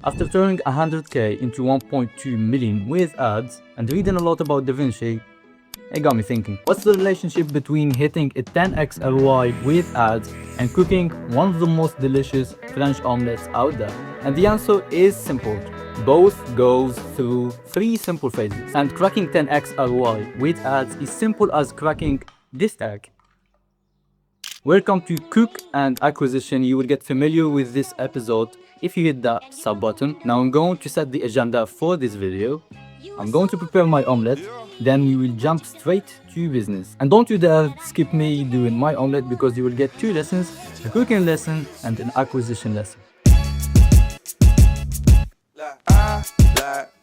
After turning 100k into 1.2 million with ads and reading a lot about Da Vinci, it got me thinking, what's the relationship between hitting a 10x ROI with ads and cooking one of the most delicious French omelets out there? And the answer is simple. Both goes through 3 simple phases. And cracking 10x ROI with ads is simple as cracking this tag. Welcome to Cook and Acquisition. You will get familiar with this episode if you hit that sub button. Now I'm going to set the agenda for this video. I'm going to prepare my omelette, then we will jump straight to business. And don't you dare skip me doing my omelette because you will get 2 lessons, a cooking lesson and an acquisition lesson.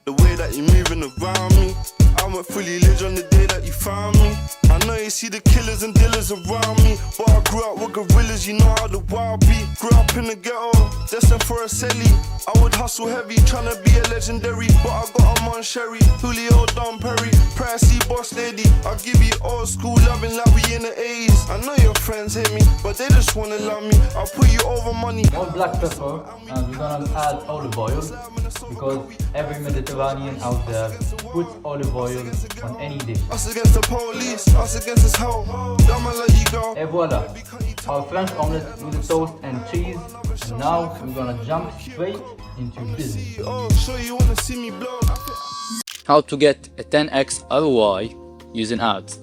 The way that you're moving around me, I went fully lit on the day that you found me. I know you see the killers and dealers around me, but I grew up with gorillas, you know how the wild be. Grew up in the ghetto, destined for a celly. I would hustle heavy, tryna be a legendary, but I got a man Sherry, Julio, Don Perry, Pricey, Boss Lady. I'll give you old school loving like we in the 80s. I know your friends hate me, but they just wanna love me. I'll put you over money. More black pepper, and we're gonna add olive oil because every Mediterranean out there puts olive oil on any dish. Us against the police, us against this hoe. I'ma let you go. Et voila, our French omelette with the toast and cheese. And now we're gonna jump straight into business. Oh, sure you wanna see me blow. How to get a 10x ROI using ads.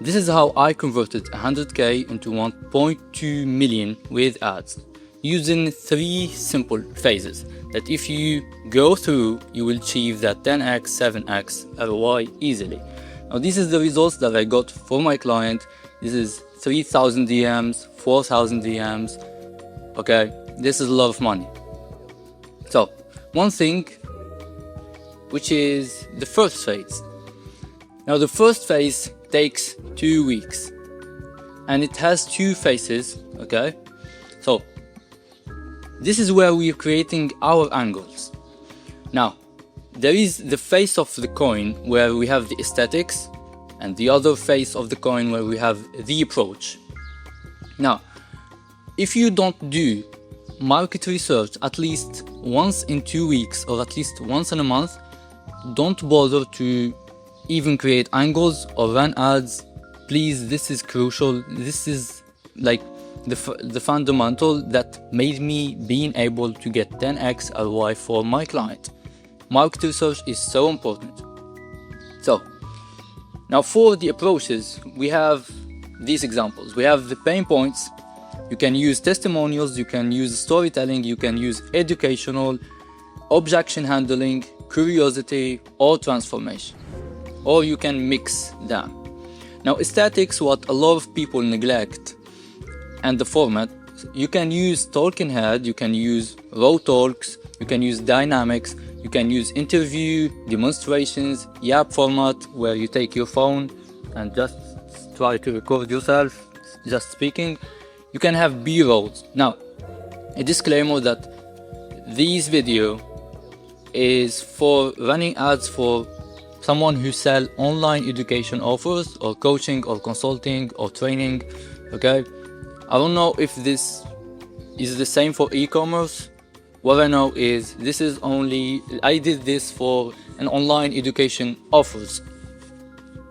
This is how I converted 100k into 1.2 million with ads, using 3 simple phases that if you go through, you will achieve that 10x, 7x ROI easily. Now this is the results that I got for my client. This is 3,000 DMs, 4,000 DMs. Okay, this is a lot of money. So, one thing, which is the first phase. Now the first phase takes 2 weeks and it has 2 phases, okay? So, this is where we are creating our angles. Now, there is the face of the coin where we have the aesthetics and the other face of the coin where we have the approach. Now, if you don't do market research at least once in 2 weeks or at least once in a month, don't bother to even create angles or run ads. Please, this is crucial. This is like the fundamental that made me being able to get 10x ROI for my client. Market research is so important. So, now for the approaches, we have these examples. We have the pain points. You can use testimonials, you can use storytelling, you can use educational, objection handling, curiosity, or transformation. Or you can mix them. Now aesthetics, what a lot of people neglect, and the format, you can use talking head, you can use raw talks, you can use dynamics, you can use interview, demonstrations, YAP format, where you take your phone and just try to record yourself just speaking. You can have B-rolls. Now, a disclaimer that this video is for running ads for someone who sell online education offers or coaching or consulting or training, okay? I don't know if this is the same for e-commerce. What I know is this is only, I did this for an online education offers,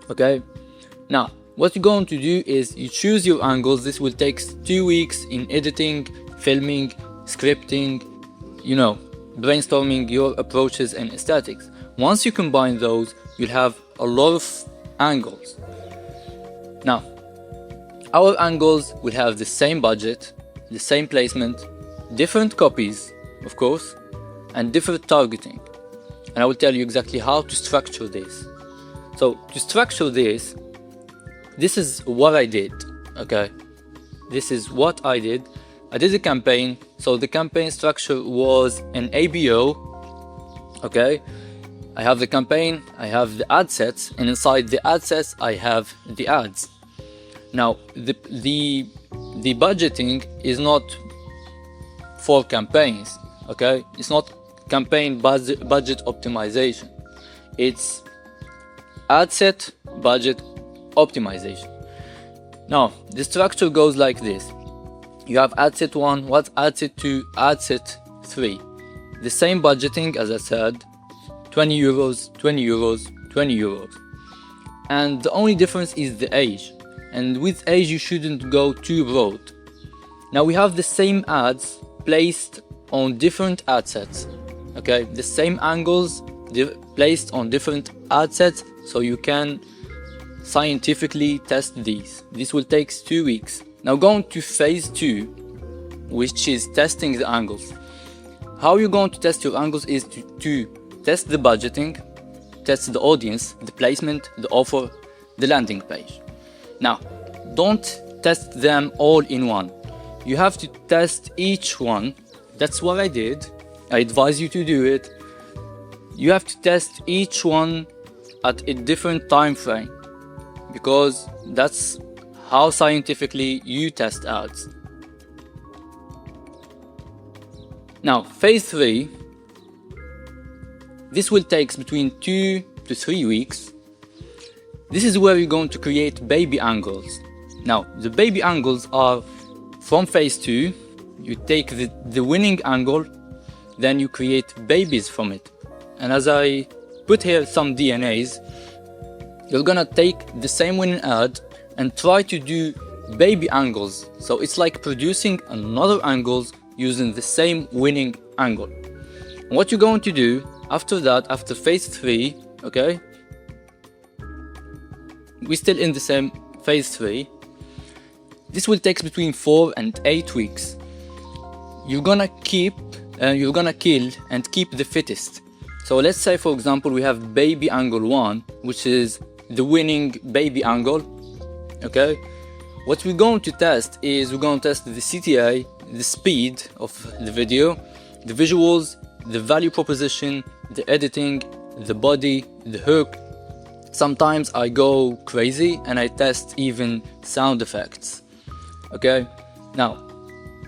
okay? Now, what you're going to do is you choose your angles. This will take 2 weeks in editing, filming, scripting, you know, brainstorming your approaches and aesthetics. Once you combine those, you'll have a lot of angles. Now, our angles will have the same budget, the same placement, different copies, of course, and different targeting. And I will tell you exactly how to structure this. So, to structure this is what I did, okay? This is what I did. I did a campaign. So the campaign structure was an ABO, okay? I have the campaign, I have the ad sets, and inside the ad sets I have the ads. Now the budgeting is not for campaigns, okay? It's not campaign budget optimization. It's ad set budget optimization. Now the structure goes like this. You have ad set 1, what's ad set 2, ad set 3. the same budgeting as I said, 20 euros, 20 euros, 20 euros. And the only difference is the age. And with age you shouldn't go too broad. Now we have the same ads placed on different ad sets. Okay, the same angles placed on different ad sets, so you can scientifically test these. This will take 2 weeks. Now going to phase 2, which is testing the angles. How you're going to test your angles is to test the budgeting, test the audience, the placement, the offer, the landing page. Now, don't test them all in one. You have to test each one. That's what I did. I advise you to do it. You have to test each one at a different time frame, because that's how scientifically you test ads. Now, phase 3, this will take between 2 to 3 weeks. This is where you're going to create baby angles. Now, the baby angles are from phase 2. You take the winning angle, then you create babies from it. And as I put here some DNAs, you're gonna take the same winning ad and try to do baby angles. So it's like producing another angles using the same winning angle. And what you're going to do after that, after phase 3, okay, we're still in the same phase 3. This will take between 4 and 8 weeks. You're gonna kill and keep the fittest. So let's say, for example, we have baby angle 1, which is the winning baby angle. Okay, what we're going to test is we're going to test the CTA, the speed of the video, the visuals, the value proposition, the editing, the body, the hook. Sometimes I go crazy and I test even sound effects. Okay, now,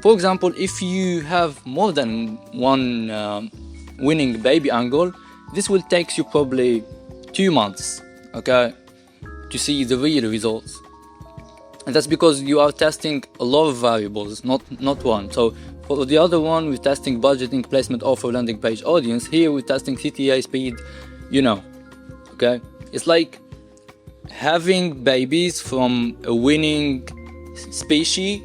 for example, if you have more than one winning baby angle, this will take you probably 2 months, okay, to see the real results. And that's because you are testing a lot of variables, not one. So for the other one, we're testing budgeting, placement, offer, landing page, audience. Here we're testing CTA, speed, you know, okay. It's like having babies from a winning species.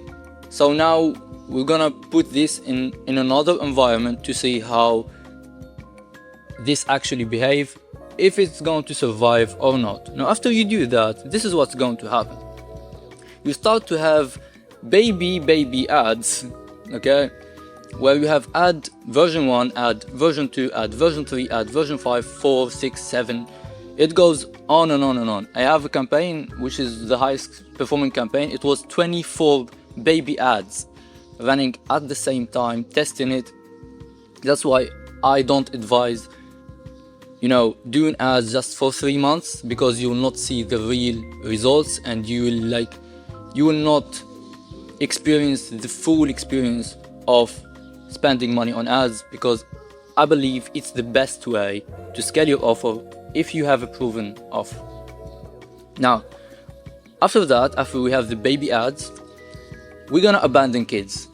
So now we're gonna put this in another environment to see how this actually behave, if it's going to survive or not. Now after you do that, this is what's going to happen. You start to have baby ads, okay, where you have ad version 1, ad version 2, ad version 3, ad version 5, 4, 6, 7. It goes on and on and on. I have a campaign which is the highest performing campaign. It was 24 baby ads running at the same time, testing it. That's why I don't advise, you know, doing ads just for 3 months, because you will not see the real results and you will not experience the full experience of spending money on ads, because I believe it's the best way to scale your offer if you have a proven offer. Now, after that, after we have the baby ads, we're gonna abandon kids.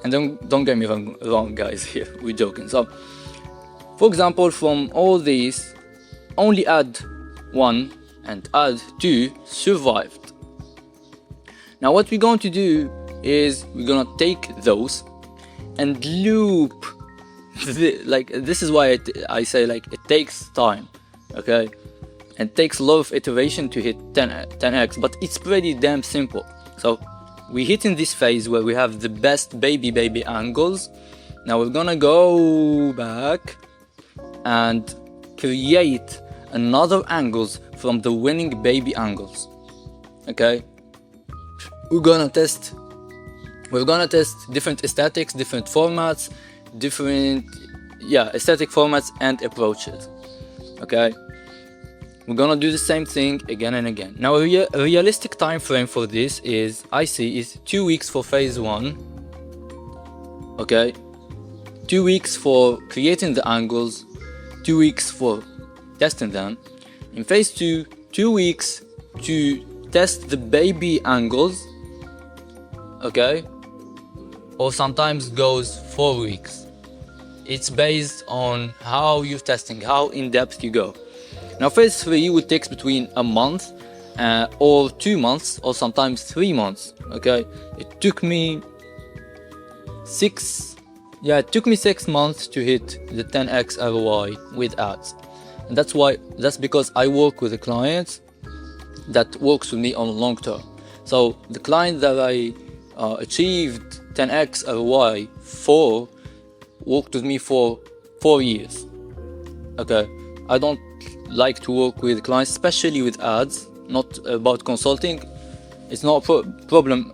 And don't get me wrong guys, here we're joking. So, for example, from all these, only ad 1 and ad 2 survived. Now what we're going to do is we're gonna take those and loop this is why I say like it takes time, okay, and takes a lot of iteration to hit 10x, but it's pretty damn simple. So we hit in this phase where we have the best baby angles. Now we're gonna go back and create another angles from the winning baby angles. Okay, we're gonna test different aesthetics, different formats, different aesthetic formats and approaches. Okay, we're gonna do the same thing again and again. Now a realistic time frame for this is 2 weeks for phase 1. Okay, 2 weeks for creating the angles, 2 weeks for testing them. In phase 2, 2 weeks to test the baby angles, okay, or sometimes goes 4 weeks It's based on how you're testing, how in depth you go. Now phase 3 would take between a month or 2 months or sometimes 3 months. Okay, it took me 6 months to hit the 10x ROI with ads. And that's because I work with a client that works with me on long term. So the client that I achieved 10x ROI for worked with me for 4 years. Okay, I don't like to work with clients, especially with ads, not about consulting. It's not a problem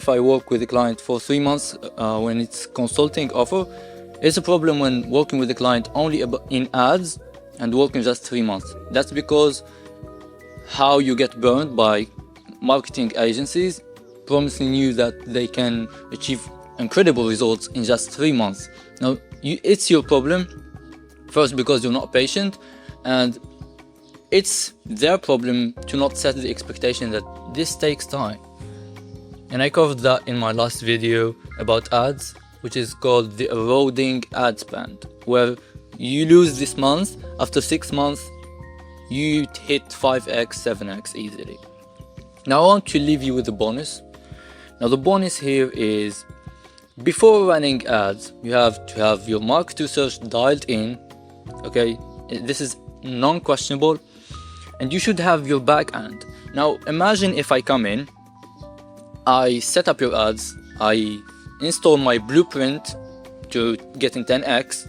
if I work with a client for 3 months when it's consulting offer. It's a problem when working with a client only in ads and working just 3 months. That's because how you get burned by marketing agencies promising you that they can achieve incredible results in just 3 months. Now, it's your problem, first because you're not patient, and it's their problem to not set the expectation that this takes time. And I covered that in my last video about ads, which is called the eroding ad spend, where you lose this month, after 6 months you hit 5x, 7x easily. Now I want to leave you with a bonus. Now the bonus here is, before running ads, you have to have your market research dialed in. Okay, this is non-questionable, and you should have your back end. Now imagine if I come in, I set up your ads, I install my blueprint to getting 10x,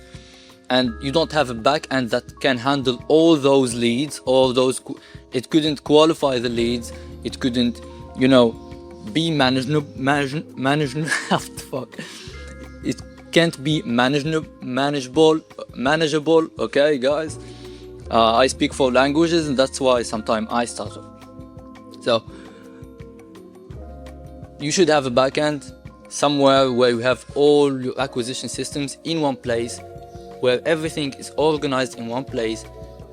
and you don't have a back end that can handle all those leads, it couldn't qualify the leads, it couldn't, be manageable. It can't be manageable. Okay, guys. I speak 4 languages, and that's why sometimes I stutter. So you should have a backend somewhere where you have all your acquisition systems in one place, where everything is organized in one place.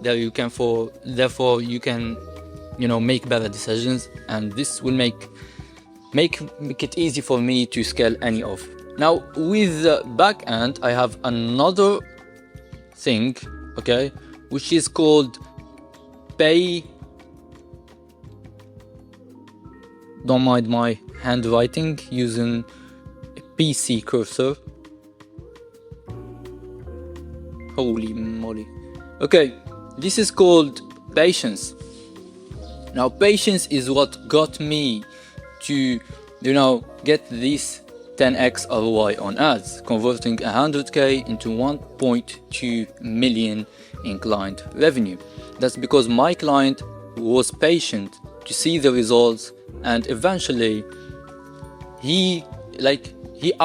Therefore you can, make better decisions, and this will make it easy for me to scale any offer. Now with the backend, I have another thing, okay, which is called pay. Don't mind my handwriting using a PC cursor. Holy moly. Okay, this is called patience. Now patience is what got me to, get this 10x ROI on ads, converting 100k into 1.2 million in client revenue. That's because my client was patient to see the results, and eventually he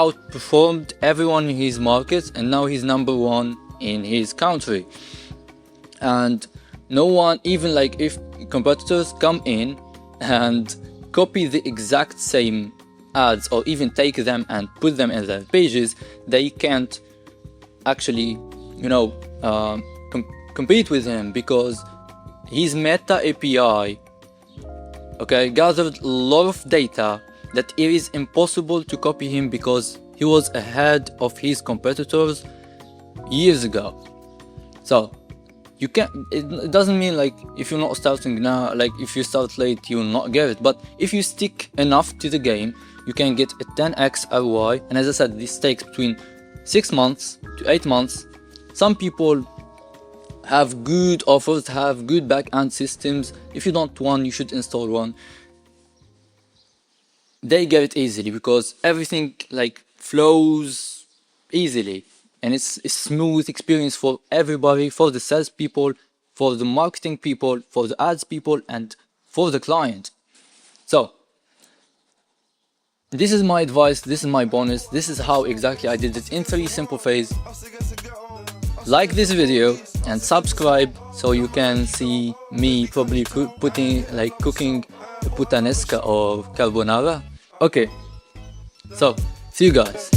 outperformed everyone in his market, and now he's number 1 in his country. And no one, even if competitors come in and copy the exact same ads, or even take them and put them in their pages, they can't actually compete with him, because his Meta API gathered a lot of data that it is impossible to copy him, because he was ahead of his competitors years ago. So you can't, it doesn't mean if you're not starting now, if you start late, you'll not get it. But if you stick enough to the game, you can get a 10x ROI. And as I said, this takes between 6 months to 8 months. Some people have good offers, have good back-end systems. If you don't want, you should install one. They get it easily because everything flows easily, and it's a smooth experience for everybody, for the sales people, for the marketing people, for the ads people, and for the client. So this is my advice, this is my bonus, this is how exactly I did it in 3 simple phases. Like this video and subscribe so you can see me probably cooking puttanesca or carbonara. Okay, so see you guys.